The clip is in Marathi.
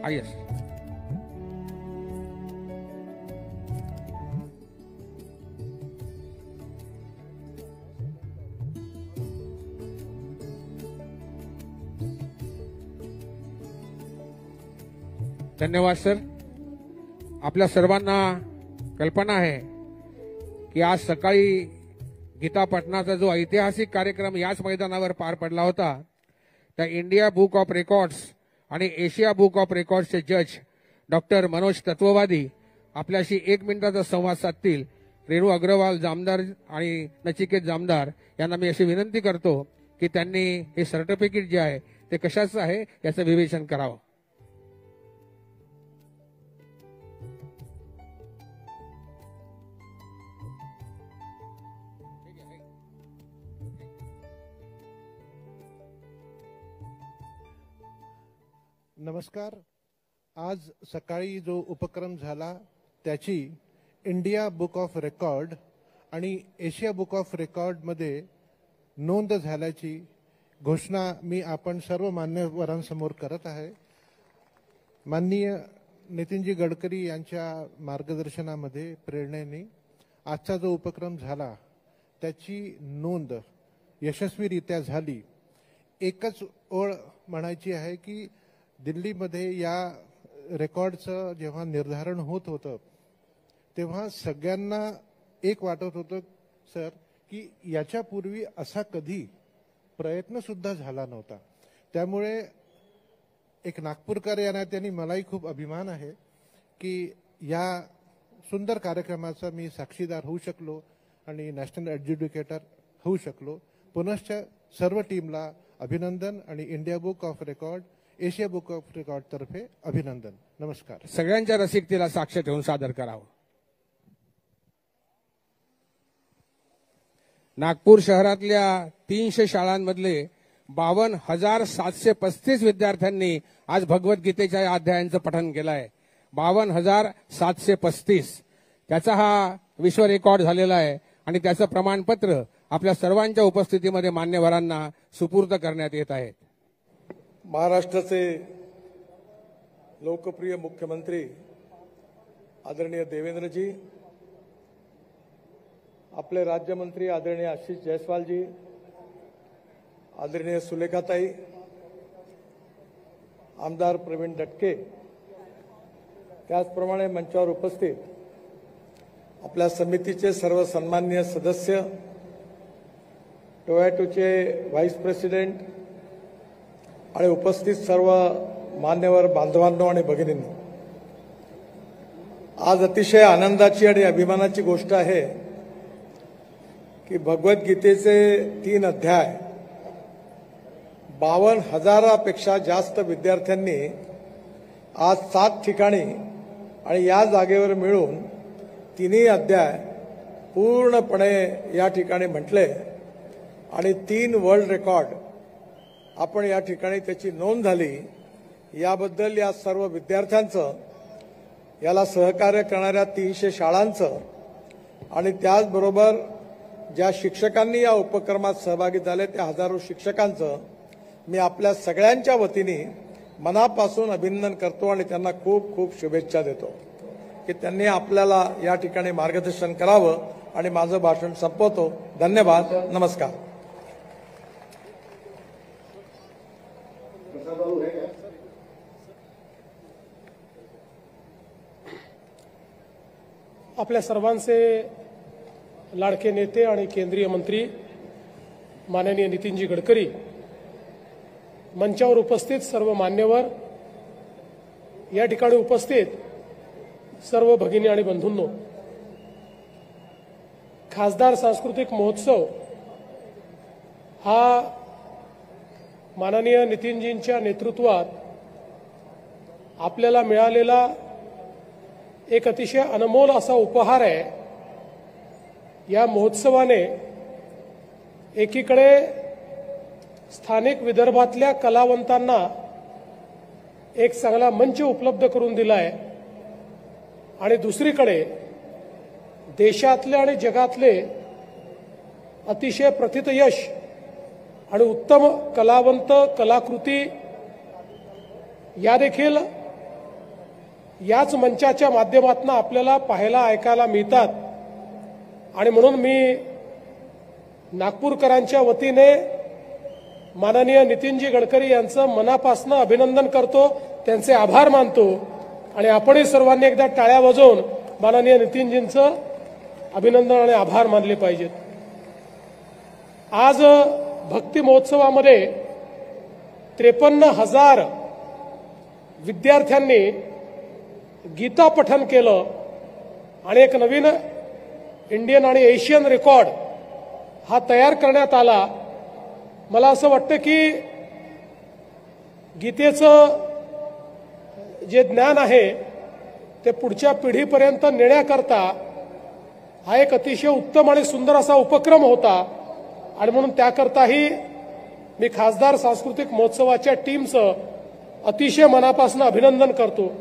आयस धन्यवाद सर. आपल्या सर्वांना कल्पना आहे की आज सकाळी गीता पठणाचा जो ऐतिहासिक कार्यक्रम याच मैदानावर पार पडला होता, त्या इंडिया बुक ऑफ रेकॉर्ड्स आणि एशिया बुक ऑफ रेकॉर्ड्सचे जज डॉक्टर मनोज तत्ववादी आपल्याशी 1 मिनिटाचा संवाद साधतील. रेणू अग्रवाल जामदार आणि नचिकेत जामदार यांना मी अशी विनंती करतो की त्यांनी हे सर्टिफिकेट जे आहे ते कशाचं आहे याचं विवेचन करावं. नमस्कार. आज सकाळी जो उपक्रम झाला त्याची इंडिया बुक ऑफ रेकॉर्ड आणि एशिया बुक ऑफ रेकॉर्डमध्ये नोंद झाल्याची घोषणा मी आपण सर्व मान्यवरांसमोर करत आहे. माननीय नितीनजी गडकरी यांच्या मार्गदर्शनामध्ये प्रेरणेने आजचा जो उपक्रम झाला त्याची नोंद यशस्वीरित्या झाली. एकच ओळ म्हणायची आहे की दिल्लीमध्ये या रेकॉर्डचं जेव्हा निर्धारण होत होतं तेव्हा सगळ्यांना एक वाटत होतं सर की याच्यापूर्वी असा कधी प्रयत्न सुद्धा झाला नव्हता. त्यामुळे एक नागपूरकर या नात्याने मलाही खूप अभिमान आहे की या सुंदर कार्यक्रमाचा मी साक्षीदार होऊ शकलो आणि नॅशनल एज्युडिकेटर होऊ शकलो. पुनश्च सर्व टीमला अभिनंदन आणि India book of record Asia book of record तर्फे अभिनंदन. नमस्कार. सगळ्यांच्या रसिकतेला साक्ष ठेवून सादर करावं. नागपूर शहरातल्या 300 शाळांमधले 52,735 विद्यार्थ्यांनी आज भगवद्गीतेच्या या अध्यायांचं पठण केलं आहे. 52,735 त्याचा हा विश्व रेकॉर्ड झालेला आहे आणि त्याचं प्रमाणपत्र आपल्या सर्वांच्या उपस्थितीमध्ये मान्यवरांना सुपूर्द करण्यात येत आहेत. महाराष्ट्राचे लोकप्रिय मुख्यमंत्री आदरणीय देवेंद्रजी, आपले राज्यमंत्री आदरणीय आशिष जयस्वालजी, आदरणीय सुलेखाताई, आमदार प्रवीण दटके, त्याचप्रमाणे मंचावर उपस्थित आपल्या समितीचे सर्व सन्माननीय सदस्य, टोयॅटोचे व्हाईस प्रेसिडेंट आणि उपस्थित सर्व मान्यवर बांधवांनो आणि भगिनींनो, आज अतिशय आनंदाची आणि अभिमानाची गोष्ट आहे की भगवद्गीतेचे 3 अध्याय 52,000पेक्षा जास्त विद्यार्थ्यांनी आज 7 ठिकाणी आणि या जागेवर मिळून 3 अध्याय पूर्णपणे या ठिकाणी म्हटले आणि 3 वर्ल्ड रेकॉर्ड आपण या ठिकाणी त्याची नोंद झाली. याबद्दल या सर्व विद्यार्थ्यांचं, याला सहकार्य करणाऱ्या 300 शाळांचं आणि त्याचबरोबर ज्या शिक्षकांनी या उपक्रमात सहभागी झाले त्या हजारो शिक्षकांचं मी आपल्या सगळ्यांच्या वतीने मनापासून अभिनंदन करतो आणि त्यांना खूप खूप शुभेच्छा देतो की त्यांनी आपल्याला या ठिकाणी मार्गदर्शन करावं. आणि माझं भाषण संपवतो. धन्यवाद. नमस्कार. आपल्या सर्वांचे लाडके नेते आणि केंद्रीय मंत्री माननीय नितीनजी गडकरी, मंचावर उपस्थित सर्व मान्यवर, या ठिकाणी उपस्थित सर्व भगिनी आणि बंधूंनो, खासदार सांस्कृतिक महोत्सव हा माननीय नितीनजींच्या नेतृत्वात आपल्याला मिळालेला एक अतिशय अनमोल असा उपहार आहे. या महोत्सवाने एकीकडे स्थानिक विदर्भातल्या कलावंतांना एक चांगला मंच उपलब्ध करून दिला आहे आणि दुसरीकडे देशातले आणि जगातले अतिशय प्रथितयश आणि उत्तम कलावंत, कलाकृती या देखील याच मंचाच्या माध्यमातून आपल्याला पाहायला ऐकायला मिळतात आणि म्हणून मी नागपूरकरांच्या वतीने माननीय नितीनजी गडकरी यांचं मनापासून अभिनंदन करतो, त्यांचे आभार मानतो आणि आपणही सर्वांनी एकदा टाळ्या वाजवून माननीय नितीनजींचं अभिनंदन आणि आभार मानले पाहिजेत. आज भक्ती महोत्सवामध्ये 53,000 विद्यार्थ्यांनी गीता पठन केलं आणि एक नवीन इंडियन आणि एशियन रेकॉर्ड हा तयार करण्यात आला. मला असं वाटतं की गीतेचं जे ज्ञान आहे ते पुढच्या पिढीपर्यंत नेण्याकरता हा एक अतिशय उत्तम आणि सुंदर असा उपक्रम होता आणि म्हणून त्याकरताही मी खासदार सांस्कृतिक महोत्सवाच्या टीमचं अतिशय मनापासून अभिनंदन करतो.